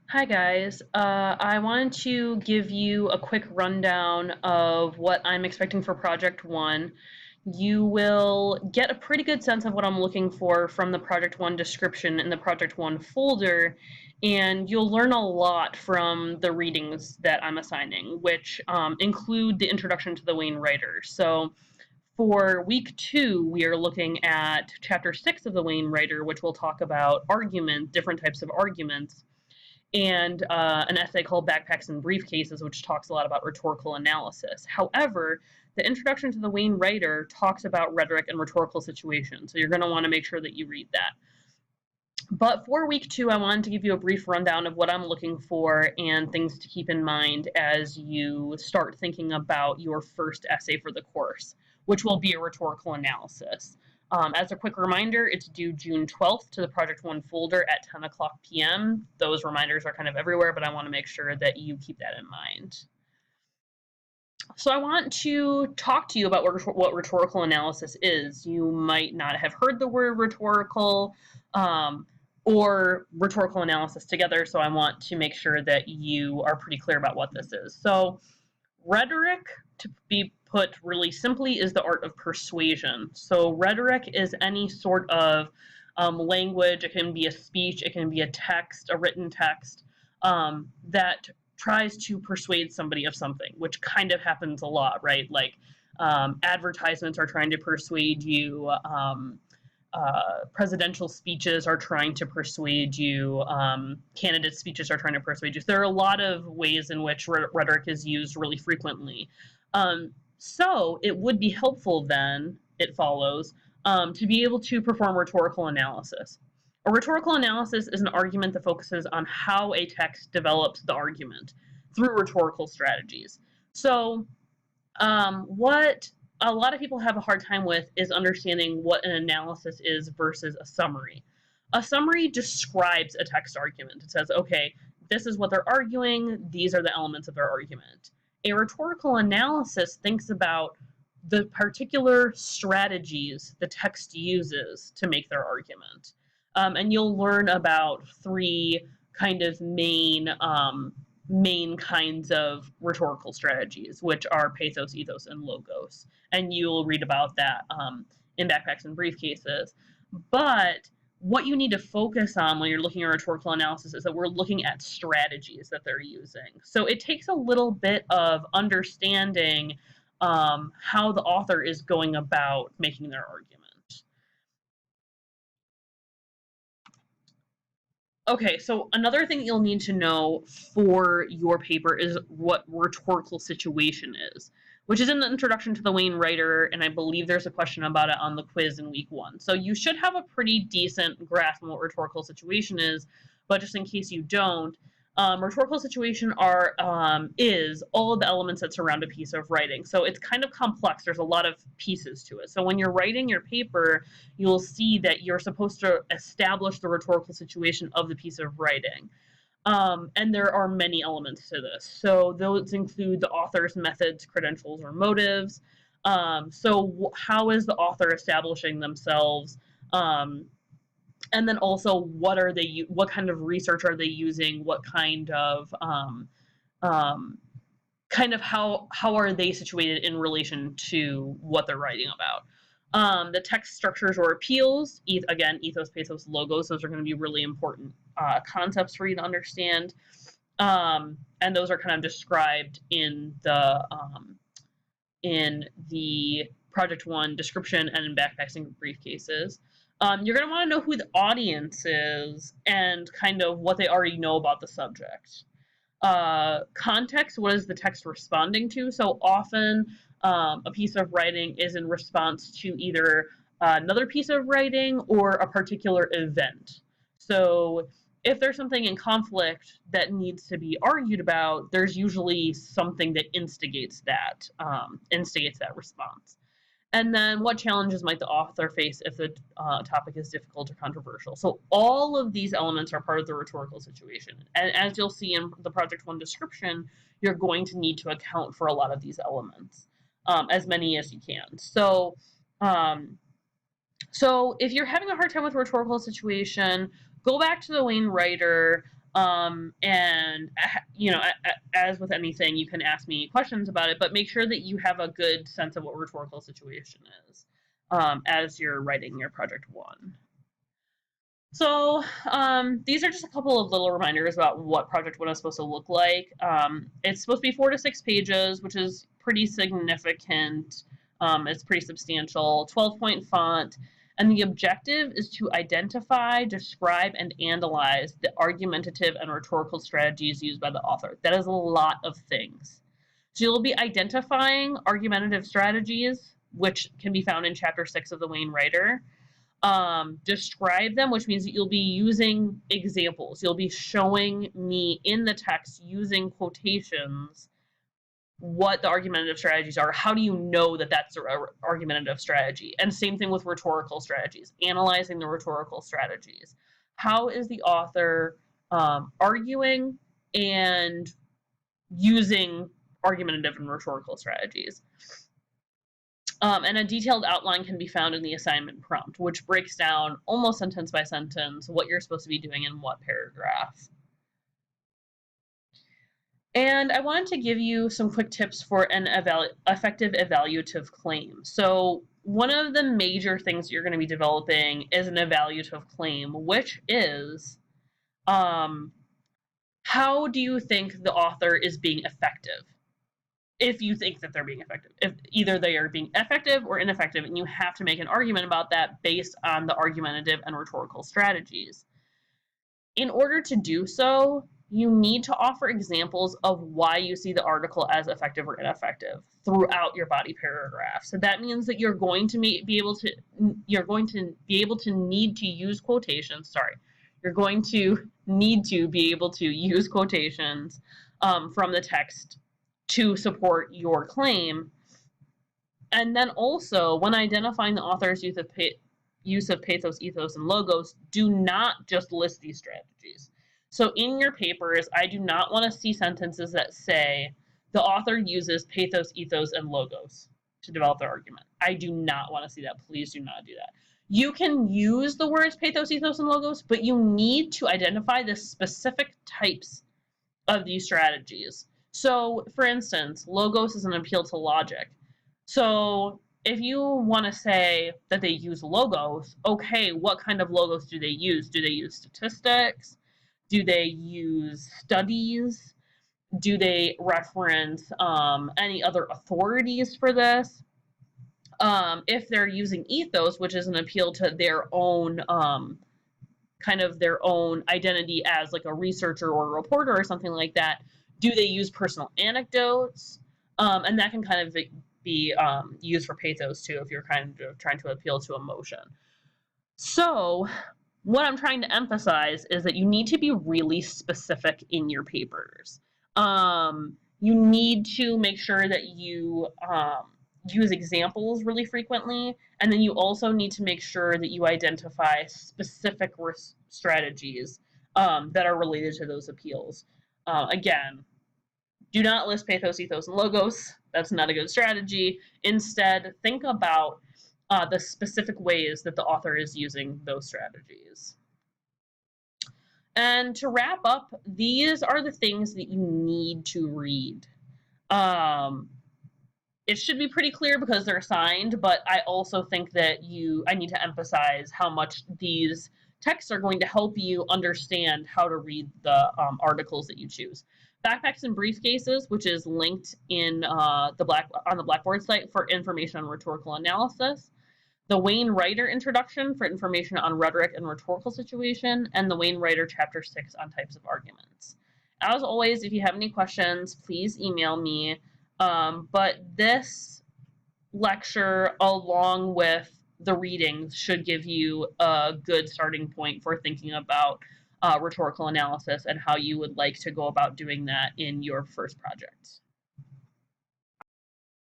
Hi guys, I wanted to give you a quick rundown of what I'm expecting for Project 1. You will get a pretty good sense of what I'm looking for from the Project 1 description in the Project 1 folder, and you'll learn a lot from the readings that I'm assigning, which include the introduction to the Wayne Writer. So for week 2, we are looking at chapter 6 of the Wayne Writer, which will talk about different types of arguments, and an essay called Backpacks and Briefcases, which talks a lot about rhetorical analysis. However, the introduction to the Wayne Writer talks about rhetoric and rhetorical situation, so you're going to want to make sure that you read that. But for week 2, I wanted to give you a brief rundown of what I'm looking for and things to keep in mind as you start thinking about your first essay for the course, which will be a rhetorical analysis. As a quick reminder, it's due June 12th to the Project 1 folder at 10 o'clock p.m. Those reminders are kind of everywhere, but I want to make sure that you keep that in mind. So I want to talk to you about what rhetorical analysis is. You might not have heard the word rhetorical or rhetorical analysis together, so I want to make sure that you are pretty clear about what this is. So rhetoric, to be put really simply, is the art of persuasion. So rhetoric is any sort of language. It can be a speech, it can be a text, a written text, that tries to persuade somebody of something, which kind of happens a lot, right? Like advertisements are trying to persuade you. Presidential speeches are trying to persuade you. Candidate speeches are trying to persuade you. So there are a lot of ways in which rhetoric is used really frequently. So it would be helpful then, it follows, to be able to perform rhetorical analysis. A rhetorical analysis is an argument that focuses on how a text develops the argument through rhetorical strategies. So what a lot of people have a hard time with is understanding what an analysis is versus a summary. A summary describes a text argument. It says, okay, this is what they're arguing, these are the elements of their argument. A rhetorical analysis thinks about the particular strategies the text uses to make their argument. And you'll learn about three kind of main kinds of rhetorical strategies, which are pathos, ethos, and logos. And you'll read about that in Backpacks and Briefcases. But what you need to focus on when you're looking at rhetorical analysis is that we're looking at strategies that they're using. So it takes a little bit of understanding how the author is going about making their argument. Okay, so another thing you'll need to know for your paper is what rhetorical situation is, which is in the introduction to the Wayne Writer, and I believe there's a question about it on the quiz in week 1. So you should have a pretty decent grasp on what rhetorical situation is, but just in case you don't, rhetorical situation is all of the elements that surround a piece of writing. So it's kind of complex. There's a lot of pieces to it. So when you're writing your paper, you'll see that you're supposed to establish the rhetorical situation of the piece of writing. And there are many elements to this. So those include the author's methods, credentials, or motives. So how is the author establishing themselves? And then also what kind of research are they using? What kind of how are they situated in relation to what they're writing about? The text structures or appeals, again, ethos, pathos, logos, those are going to be really important concepts for you to understand. And those are kind of described in the Project 1 description and in Backpacks and Briefcases. You're going to want to know who the audience is and kind of what they already know about the subject. Context, what is the text responding to? So often a piece of writing is in response to either another piece of writing or a particular event. So if there's something in conflict that needs to be argued about, there's usually something that instigates that response. And then what challenges might the author face if the topic is difficult or controversial? So all of these elements are part of the rhetorical situation. And as you'll see in the Project 1 description, you're going to need to account for a lot of these elements, as many as you can. So if you're having a hard time with rhetorical situation, go back to the Wayne Writer, And as with anything, you can ask me questions about it, but make sure that you have a good sense of what rhetorical situation is as you're writing your project one. So these are just a couple of little reminders about what project one is supposed to look like. It's supposed to be 4 to 6 pages, which is pretty significant. It's pretty substantial. 12-point font. And the objective is to identify, describe, and analyze the argumentative and rhetorical strategies used by the author. That is a lot of things. So you'll be identifying argumentative strategies, which can be found in chapter 6 of the Wayne Writer. Describe them, which means that you'll be using examples. You'll be showing me in the text using quotations what the argumentative strategies are. How do you know that that's an argumentative strategy? And same thing with rhetorical strategies, analyzing the rhetorical strategies. How is the author arguing and using argumentative and rhetorical strategies? And a detailed outline can be found in the assignment prompt, which breaks down almost sentence by sentence what you're supposed to be doing in what paragraph. And I wanted to give you some quick tips for an effective evaluative claim. So one of the major things you're going to be developing is an evaluative claim, which is how do you think the author is being effective? If you think that they're being effective, if either they are being effective or ineffective, and you have to make an argument about that based on the argumentative and rhetorical strategies. In order to do so, you need to offer examples of why you see the article as effective or ineffective throughout your body paragraph. So that means that you're going to need to use quotations. You're going to need to be able to use quotations from the text to support your claim. And then also, when identifying the author's use of pathos, ethos, and logos, do not just list these strategies. So in your papers, I do not want to see sentences that say the author uses pathos, ethos, and logos to develop their argument. I do not want to see that. Please do not do that. You can use the words pathos, ethos, and logos, but you need to identify the specific types of these strategies. So, for instance, logos is an appeal to logic. So if you want to say that they use logos, okay, what kind of logos do they use? Do they use statistics? Do they use studies? Do they reference any other authorities for this? If they're using ethos, which is an appeal to their own kind of their own identity as like a researcher or a reporter or something like that, do they use personal anecdotes? And that can kind of be used for pathos too if you're kind of trying to appeal to emotion. So what I'm trying to emphasize is that you need to be really specific in your papers. You need to make sure that you use examples really frequently, and then you also need to make sure that you identify specific strategies that are related to those appeals. Again, do not list pathos, ethos, and logos. That's not a good strategy. Instead, think about the specific ways that the author is using those strategies. And to wrap up, these are the things that you need to read. It should be pretty clear because they're assigned, but I also think that I need to emphasize how much these texts are going to help you understand how to read the articles that you choose. Backpacks and Briefcases, which is linked in on the Blackboard site for information on rhetorical analysis. The Wayne Writer Introduction for information on rhetoric and rhetorical situation, and the Wayne Writer Chapter 6 on types of arguments. As always, if you have any questions, please email me. But this lecture, along with the readings, should give you a good starting point for thinking about rhetorical analysis and how you would like to go about doing that in your first project.